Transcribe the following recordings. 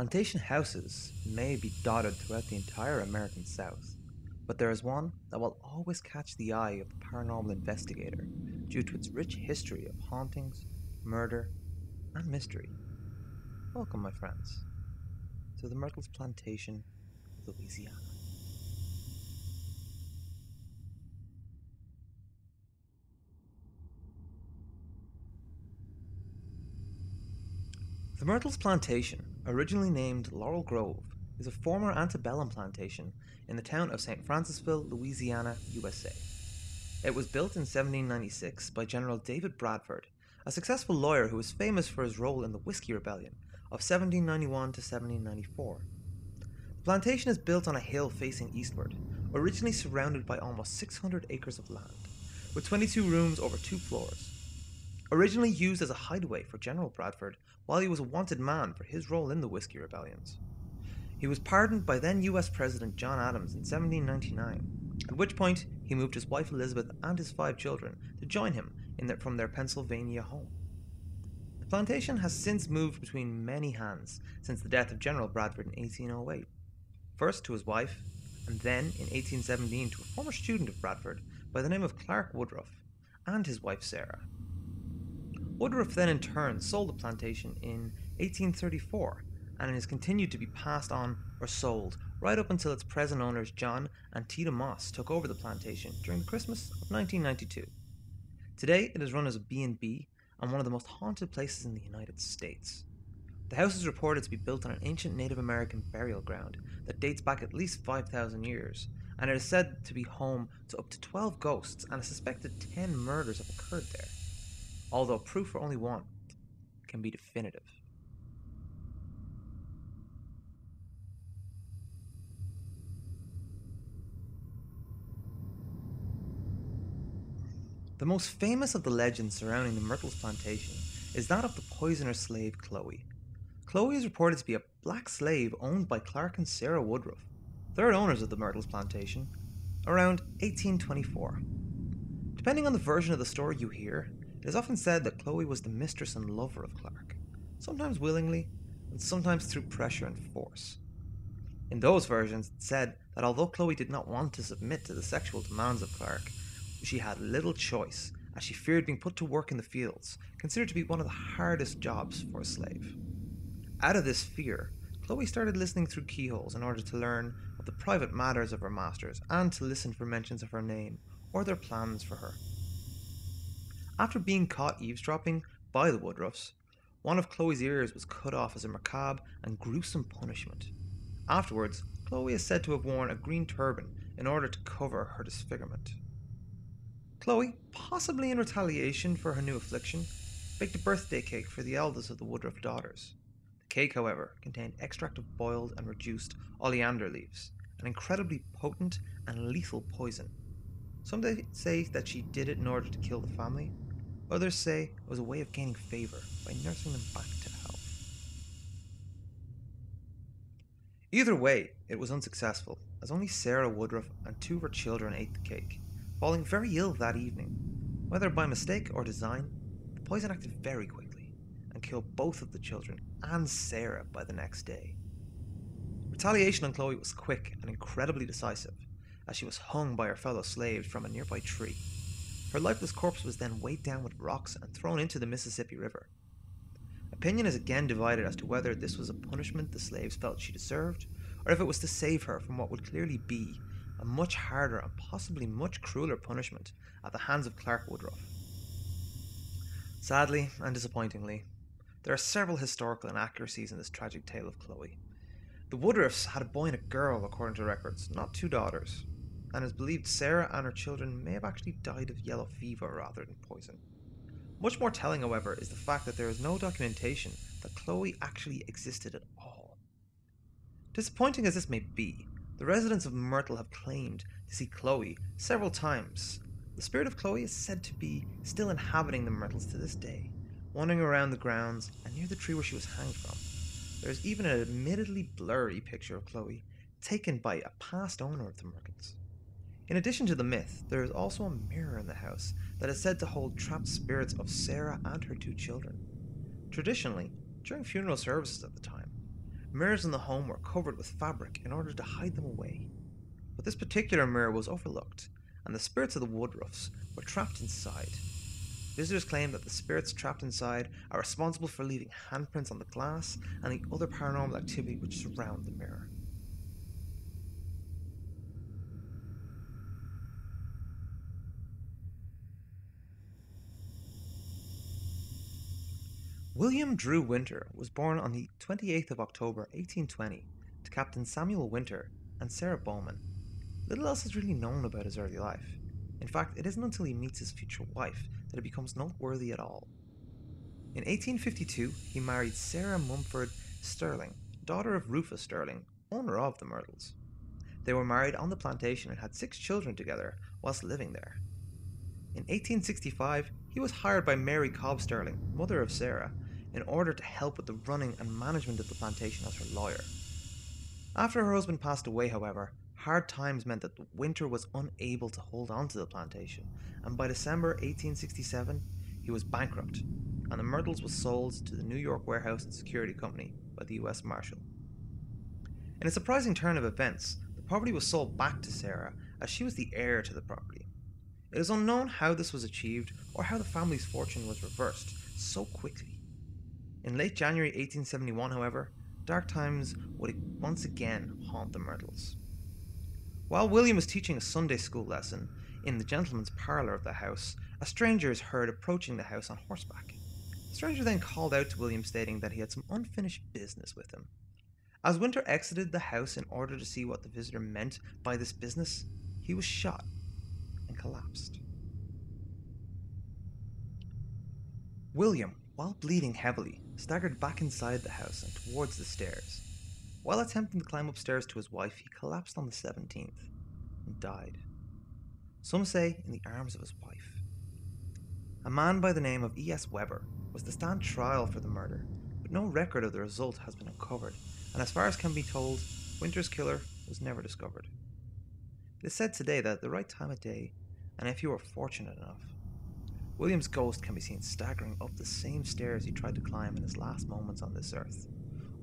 Plantation houses may be dotted throughout the entire American South, but there is one that will always catch the eye of the paranormal investigator due to its rich history of hauntings, murder, and mystery. Welcome, my friends, to the Myrtles Plantation of Louisiana. The Myrtles Plantation, originally named Laurel Grove, is a former antebellum plantation in the town of St. Francisville, Louisiana, USA. It was built in 1796 by General David Bradford, a successful lawyer who was famous for his role in the Whiskey Rebellion of 1791 to 1794. The plantation is built on a hill facing eastward, originally surrounded by almost 600 acres of land, with 22 rooms over 2 floors. Originally used as a hideaway for General Bradford while he was a wanted man for his role in the Whiskey Rebellions. He was pardoned by then U.S. President John Adams in 1799, at which point he moved his wife Elizabeth and his 5 children to join him from their Pennsylvania home. The plantation has since moved between many hands since the death of General Bradford in 1808, first to his wife, and then in 1817 to a former student of Bradford by the name of Clark Woodruff, and his wife Sarah. Woodruff then in turn sold the plantation in 1834, and it has continued to be passed on or sold right up until its present owners John and Tita Moss took over the plantation during the Christmas of 1992. Today it is run as a B&B and one of the most haunted places in the United States. The house is reported to be built on an ancient Native American burial ground that dates back at least 5,000 years, and it is said to be home to up to 12 ghosts, and a suspected 10 murders have occurred there, although proof for only one can be definitive. The most famous of the legends surrounding the Myrtles plantation is that of the poisoner slave Chloe. Chloe is reported to be a black slave owned by Clark and Sarah Woodruff, third owners of the Myrtles plantation, around 1824. Depending on the version of the story you hear, it is often said that Chloe was the mistress and lover of Clark, sometimes willingly, and sometimes through pressure and force. In those versions, it said that although Chloe did not want to submit to the sexual demands of Clark, she had little choice, as she feared being put to work in the fields, considered to be one of the hardest jobs for a slave. Out of this fear, Chloe started listening through keyholes in order to learn of the private matters of her masters and to listen for mentions of her name or their plans for her. After being caught eavesdropping by the Woodruffs, one of Chloe's ears was cut off as a macabre and gruesome punishment. Afterwards, Chloe is said to have worn a green turban in order to cover her disfigurement. Chloe, possibly in retaliation for her new affliction, baked a birthday cake for the eldest of the Woodruff daughters. The cake, however, contained extract of boiled and reduced oleander leaves, an incredibly potent and lethal poison. Some say that she did it in order to kill the family. Others say it was a way of gaining favour by nursing them back to health. Either way, it was unsuccessful, as only Sarah Woodruff and 2 of her children ate the cake, falling very ill that evening. Whether by mistake or design, the poison acted very quickly and killed both of the children and Sarah by the next day. Retaliation on Chloe was quick and incredibly decisive, as she was hung by her fellow slaves from a nearby tree. Her lifeless corpse was then weighed down with rocks and thrown into the Mississippi River. Opinion is again divided as to whether this was a punishment the slaves felt she deserved, or if it was to save her from what would clearly be a much harder and possibly much crueler punishment at the hands of Clark Woodruff. Sadly and disappointingly, there are several historical inaccuracies in this tragic tale of Chloe. The Woodruffs had a boy and a girl according to records, not 2 daughters, and it is believed Sarah and her children may have actually died of yellow fever rather than poison. Much more telling, however, is the fact that there is no documentation that Chloe actually existed at all. Disappointing as this may be, the residents of Myrtle have claimed to see Chloe several times. The spirit of Chloe is said to be still inhabiting the Myrtles to this day, wandering around the grounds and near the tree where she was hanged from. There is even an admittedly blurry picture of Chloe taken by a past owner of the Myrtles. In addition to the myth, there is also a mirror in the house that is said to hold trapped spirits of Sarah and her 2 children. Traditionally, during funeral services at the time, Mirrors in the home were covered with fabric in order to hide them away. But this particular mirror was overlooked, and the spirits of the Woodruffs were trapped inside. Visitors claim that the spirits trapped inside are responsible for leaving handprints on the glass and the other paranormal activity which surround the mirror. William Drew Winter was born on the 28th of October 1820 to Captain Samuel Winter and Sarah Bowman. Little else is really known about his early life. In fact, it isn't until he meets his future wife that it becomes noteworthy at all. In 1852, he married Sarah Mumford Sterling, daughter of Rufus Sterling, owner of the Myrtles. They were married on the plantation and had 6 children together whilst living there. In 1865, he was hired by Mary Cobb Sterling, mother of Sarah, in order to help with the running and management of the plantation as her lawyer. After her husband passed away, however, hard times meant that Winter was unable to hold on to the plantation, and by December 1867, he was bankrupt, and the Myrtles was sold to the New York Warehouse and Security Company by the U.S. Marshal. In a surprising turn of events, the property was sold back to Sarah as she was the heir to the property. It is unknown how this was achieved or how the family's fortune was reversed so quickly. In late January 1871, however, dark times would once again haunt the Myrtles. While William was teaching a Sunday school lesson in the gentleman's parlour of the house, a stranger is heard approaching the house on horseback. The stranger then called out to William, stating that he had some unfinished business with him. As Winter exited the house in order to see what the visitor meant by this business, he was shot and collapsed. William, while bleeding heavily, staggered back inside the house and towards the stairs. While attempting to climb upstairs to his wife, he collapsed on the 17th and died. Some say in the arms of his wife. A man by the name of E.S. Weber was to stand trial for the murder, but no record of the result has been uncovered, and as far as can be told, Winter's killer was never discovered. It is said today that at the right time of day, and if you are fortunate enough, William's ghost can be seen staggering up the same stairs he tried to climb in his last moments on this earth,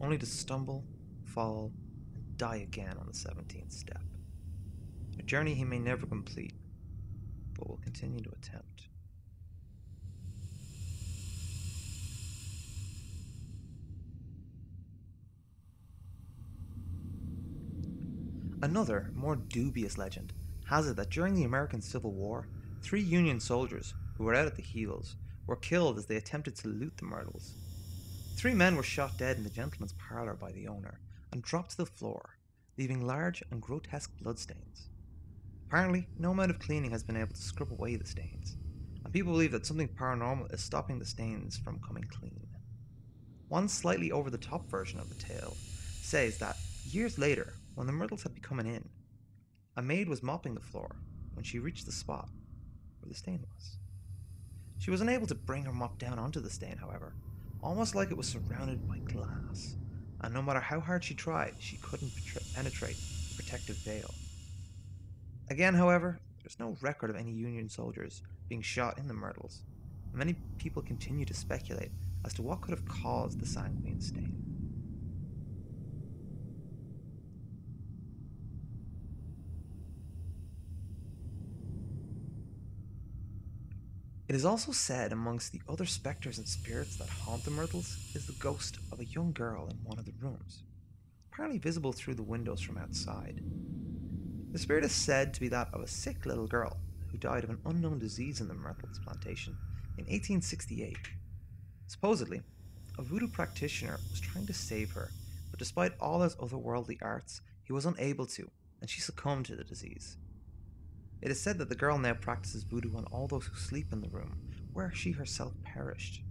only to stumble, fall, and die again on the 17th step. A journey he may never complete, but will continue to attempt. Another, more dubious legend has it that during the American Civil War, 3 Union soldiers who were out at the heels were killed as they attempted to loot the Myrtles. 3 men were shot dead in the gentleman's parlour by the owner and dropped to the floor, leaving large and grotesque bloodstains. Apparently, no amount of cleaning has been able to scrub away the stains, and people believe that something paranormal is stopping the stains from coming clean. One slightly over-the-top version of the tale says that years later, when the Myrtles had become an inn, a maid was mopping the floor when she reached the spot where the stain was. She was unable to bring her mop down onto the stain, however, almost like it was surrounded by glass, and no matter how hard she tried, she couldn't penetrate the protective veil. Again, however, there's no record of any Union soldiers being shot in the Myrtles, and many people continue to speculate as to what could have caused the sanguine stain. It is also said amongst the other spectres and spirits that haunt the Myrtles is the ghost of a young girl in one of the rooms, apparently visible through the windows from outside. The spirit is said to be that of a sick little girl who died of an unknown disease in the Myrtles plantation in 1868. Supposedly, a voodoo practitioner was trying to save her, but despite all his otherworldly arts, he was unable to, and she succumbed to the disease. It is said that the girl now practices voodoo on all those who sleep in the room, where she herself perished,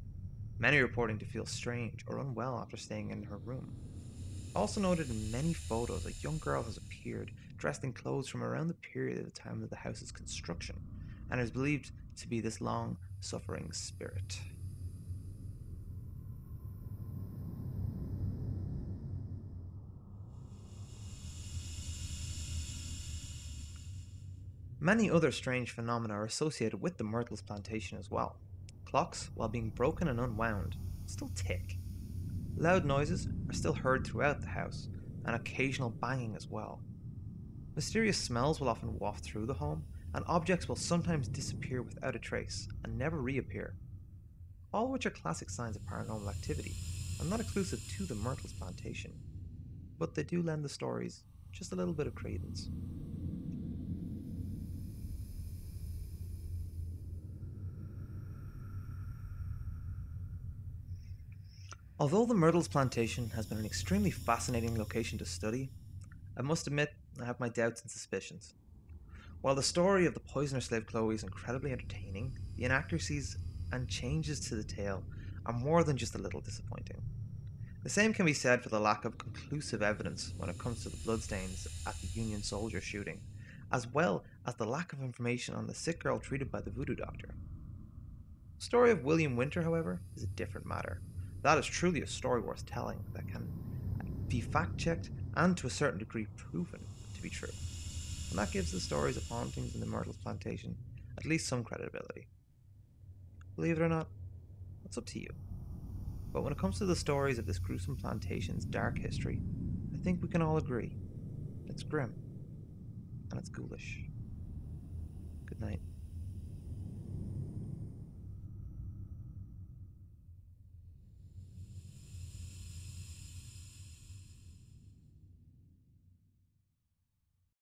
many reporting to feel strange or unwell after staying in her room. Also noted in many photos, a young girl has appeared dressed in clothes from around the period of the time of the house's construction, and is believed to be this long-suffering spirit. Many other strange phenomena are associated with the Myrtles plantation as well. Clocks, while being broken and unwound, still tick. Loud noises are still heard throughout the house, and occasional banging as well. Mysterious smells will often waft through the home, and objects will sometimes disappear without a trace and never reappear, all which are classic signs of paranormal activity and not exclusive to the Myrtles plantation, but they do lend the stories just a little bit of credence. Although the Myrtles plantation has been an extremely fascinating location to study, I must admit I have my doubts and suspicions. While the story of the poisoner slave Chloe is incredibly entertaining, the inaccuracies and changes to the tale are more than just a little disappointing. The same can be said for the lack of conclusive evidence when it comes to the bloodstains at the Union soldier shooting, as well as the lack of information on the sick girl treated by the voodoo doctor. The story of William Winter, however, is a different matter. That is truly a story worth telling that can be fact checked and to a certain degree proven to be true. And that gives the stories of hauntings in the Myrtles plantation at least some credibility. Believe it or not, that's up to you. But when it comes to the stories of this gruesome plantation's dark history, I think we can all agree it's grim and it's ghoulish. Good night.